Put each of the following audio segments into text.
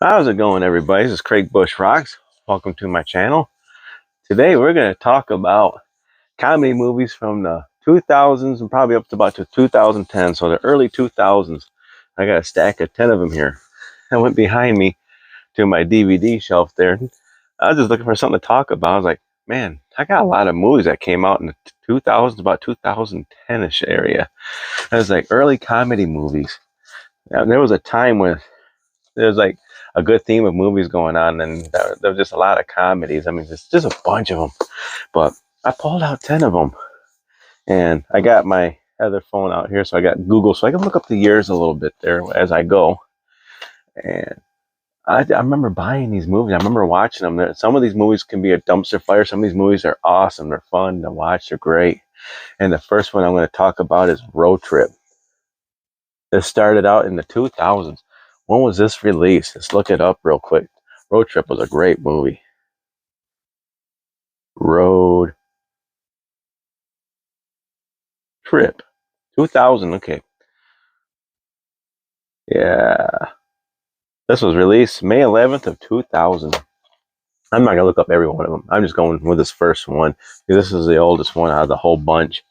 How's it going, everybody? This is Craig Bush Rocks. Welcome to my channel. Today we're going to talk about comedy movies from the 2000s and probably up to about 2010, so the early 2000s. I got a stack of 10 of them here. I went behind me to my DVD shelf there. I was just looking for something to talk about. I was like, man, I got a lot of movies that came out in the 2000s, about 2010-ish area. I was like, early comedy movies. Now, there was a time when there was like a good theme of movies going on, and there was just a lot of comedies. I mean, just a bunch of them. But I pulled out 10 of them, and I got my other phone out here, so I got Google, so I can look up the years a little bit there as I go. And I remember buying these movies. I remember watching them. Some of these movies can be a dumpster fire. Some of these movies are awesome. They're fun to watch. They're great. And the first one I'm going to talk about is Road Trip. This started out in the 2000s. When was this released? Let's look it up real quick. Road Trip was a great movie. Road Trip. 2000, okay. Yeah. This was released May 11th of 2000. I'm not going to look up every one of them. I'm just going with this first one. This is the oldest one out of the whole bunch.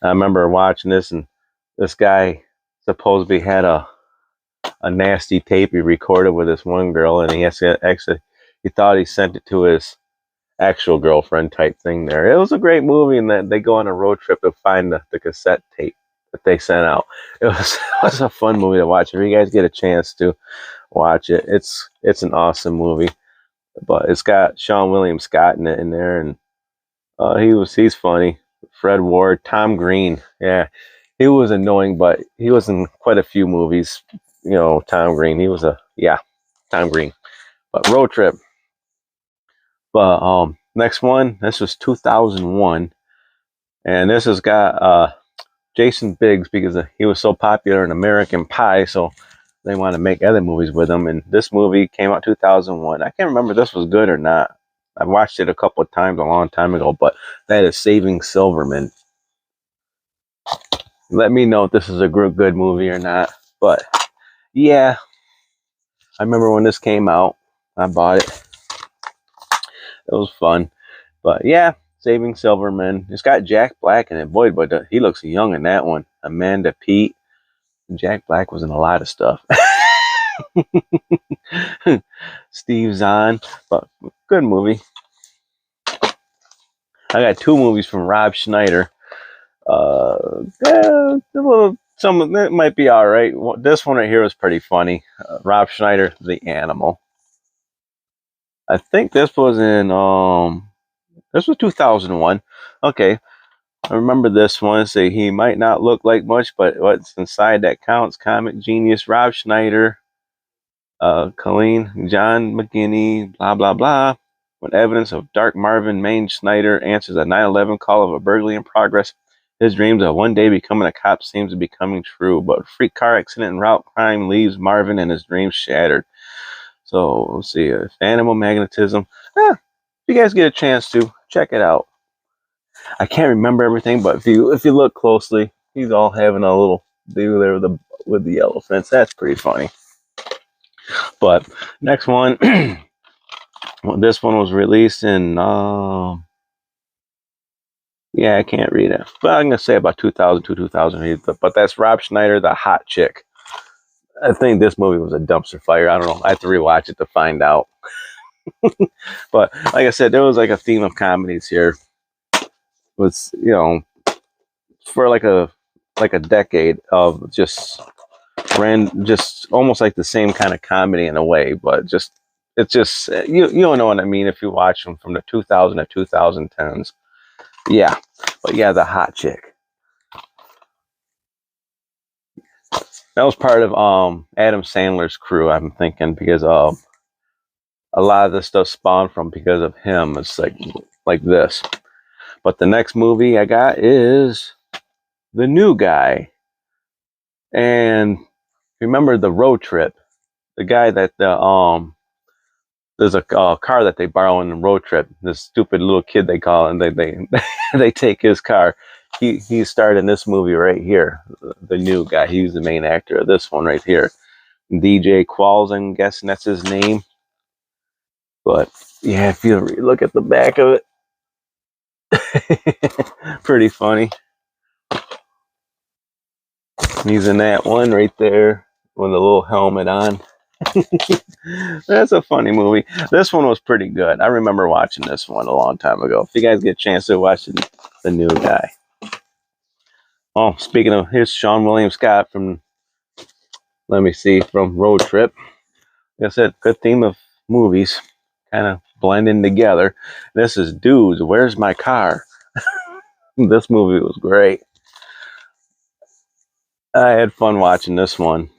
I remember watching this, and this guy supposedly had a nasty tape he recorded with this one girl, and he thought he sent it to his actual girlfriend type thing there. It was a great movie, and that they go on a road trip to find the cassette tape that they sent out. It was a fun movie to watch. If you guys get a chance to watch it, it's an awesome movie. But it's got Sean William Scott in there, and he's funny. Fred Ward, Tom Green, yeah, he was annoying, but he was in quite a few movies. You know, Tom Green, he was Tom Green. But Road Trip. But next one, this was 2001, and this has got Jason Biggs, because he was so popular in American Pie, so they want to make other movies with him. And this movie came out 2001. I can't remember if this was good or not. I watched it a couple of times a long time ago, but that is Saving Silverman. Let me know if this is a good movie or not. But yeah, I remember when this came out. I bought it. It was fun. But yeah, Saving Silverman. It's got Jack Black in it. Boy, but he looks young in that one. Amanda Peet. Jack Black was in a lot of stuff. Steve Zahn. But good movie. I got two movies from Rob Schneider. Some of it might be all right. This one right here was pretty funny. Rob Schneider, The Animal. I think this was in this was 2001. Okay, I remember this one. Say he might not look like much, but what's inside that counts. Comic genius Rob Schneider, Colleen, John McGinney, blah blah blah. When evidence of Dark Marvin Maine Schneider answers a 9/11 call of a burglary in progress, his dreams of one day becoming a cop seems to be coming true. But a freak car accident and route crime leaves Marvin and his dreams shattered. So let's see, animal magnetism. If you guys get a chance to check it out. I can't remember everything, but if you look closely, he's all having a little deal there with the elephants. That's pretty funny. But next one, well, this one was released in yeah, I can't read it, but I'm gonna say about 2002, 2008. But that's Rob Schneider, The Hot Chick. I think this movie was a dumpster fire. I don't know. I have to rewatch it to find out. But like I said, there was like a theme of comedies here. It was, you know, for like a decade of just almost like the same kind of comedy in a way, but it's just you don't know what I mean if you watch them from the 2000 to 2010s. Yeah, but yeah, The Hot Chick. That was part of Adam Sandler's crew, I'm thinking, because a lot of this stuff spawned from because of him. It's like this. But the next movie I got is The New Guy. And remember the Road Trip? The guy that there's a car that they borrow in the road trip. This stupid little kid they call, and they take his car. He starred in this movie right here, The New Guy. He's the main actor of this one right here. DJ Qualls, I'm guessing that's his name. But yeah, if you look at the back of it, pretty funny. He's in that one right there with a little helmet on. That's a funny movie. This one was pretty good. I remember watching this one a long time ago. If you guys get a chance to watch the new guy. Oh, speaking of, here's Sean William Scott from, let me see, from Road Trip. Like I said, good theme of movies, kind of blending together. This is Dudes, Where's My Car? This movie was great. I had fun watching this one.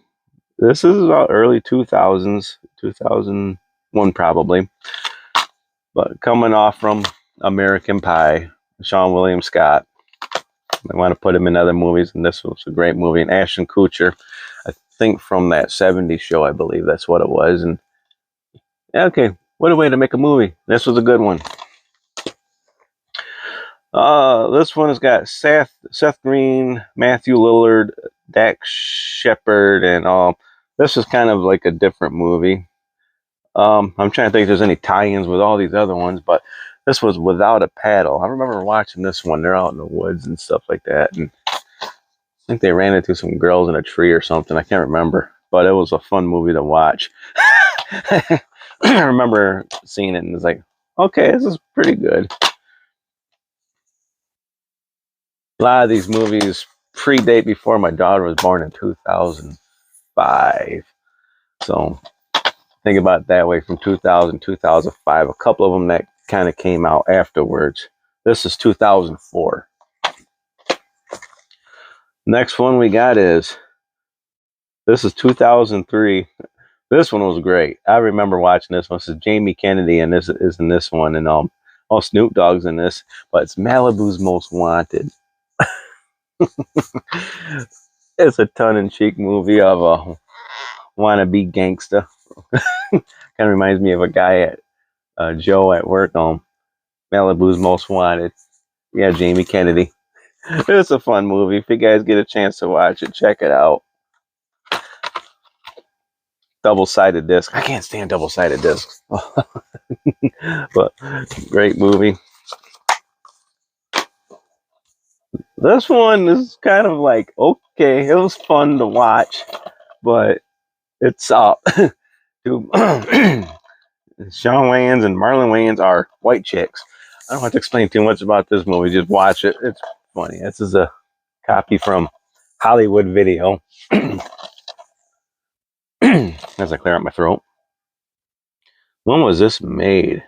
This is about early 2000s, 2001 probably. But coming off from American Pie, Sean William Scott. I want to put him in other movies, and this was a great movie. And Ashton Kutcher, I think from that 70s show, I believe that's what it was. And yeah, okay, what a way to make a movie. This was a good one. This one has got Seth Green, Matthew Lillard, Dax Shepard, and this is kind of like a different movie. I'm trying to think if there's any tie-ins with all these other ones, but this was Without a Paddle. I remember watching this one. They're out in the woods and stuff like that, and I think they ran into some girls in a tree or something. I can't remember, but it was a fun movie to watch. I remember seeing it and it's like, okay, this is pretty good. A lot of these movies predate before my daughter was born in 2005. So think about it that way, from 2000, 2005. A couple of them that kind of came out afterwards. This is 2004. Next one we got this is 2003. This one was great. I remember watching this one. This is Jamie Kennedy, and this is in this one, and Snoop Dogg's in this, but it's Malibu's Most Wanted. It's a tongue-in-cheek movie of a wannabe gangster. Kind of reminds me of a guy at Joe at work on Malibu's Most Wanted. Yeah, Jamie Kennedy. It's a fun movie. If you guys get a chance to watch it, check it out. Double-sided disc. I can't stand double-sided discs. But great movie. This one is kind of like, okay, it was fun to watch, but it's up. Sean Wayans and Marlon Wayans are white chicks. I don't have to explain too much about this movie. Just watch it. It's funny. This is a copy from Hollywood Video. As I clear out my throat. When was this made?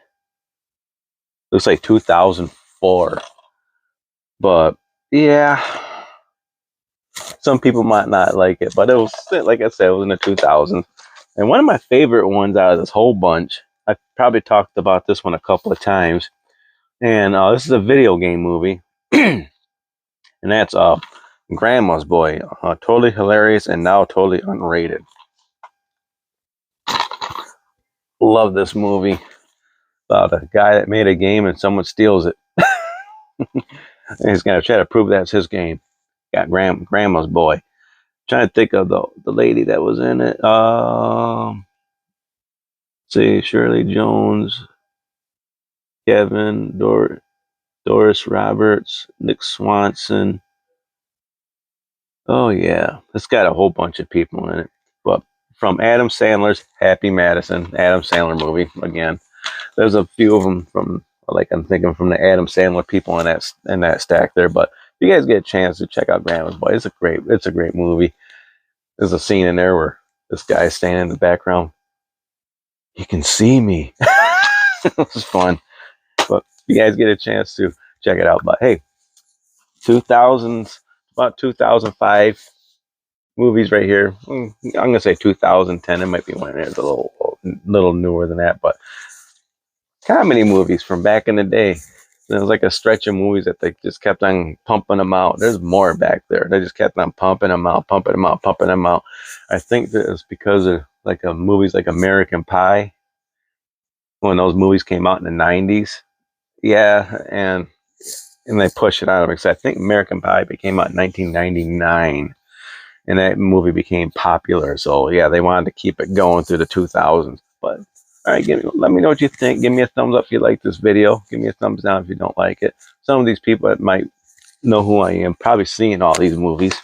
Looks like 2004. But yeah, some people might not like it, but it was, like I said, it was in the 2000s. And one of my favorite ones out of this whole bunch, I probably talked about this one a couple of times, and this is a video game movie, and that's Grandma's Boy. Totally hilarious and now totally unrated. Love this movie about a guy that made a game and someone steals it. And he's gonna try to prove that's his game. Got Grandma's Boy. I'm trying to think of the lady that was in it. See, Shirley Jones, Kevin, Doris Roberts, Nick Swanson. Oh yeah, it's got a whole bunch of people in it. But from Adam Sandler's Happy Madison, Adam Sandler movie again. There's a few of them from, like, I'm thinking from the Adam Sandler people in that stack there. But if you guys get a chance to check out Grandma's Boy, it's a great movie. There's a scene in there where this guy's standing in the background. You can see me. It was fun. But if you guys get a chance to check it out. But hey, 2000s, about 2005 movies right here. I'm gonna say 2010. It might be when it's a little newer than that, but comedy movies from back in the day. There was like a stretch of movies that they just kept on pumping them out. There's more back there. They just kept on pumping them out. I think that it's because of like movies like American Pie, when those movies came out in the 90s. Yeah, and they push it out because I think American Pie came out in 1999. and that movie became popular. So yeah, they wanted to keep it going through the 2000s. But all right, let me know what you think. Give me a thumbs up if you like this video. Give me a thumbs down if you don't like it. Some of these people that might know who I am, probably seen all these movies.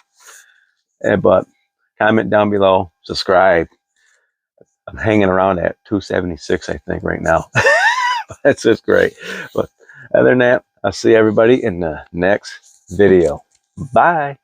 But comment down below, subscribe. I'm hanging around at 276, I think, right now. That's just great. But other than that, I'll see everybody in the next video. Bye.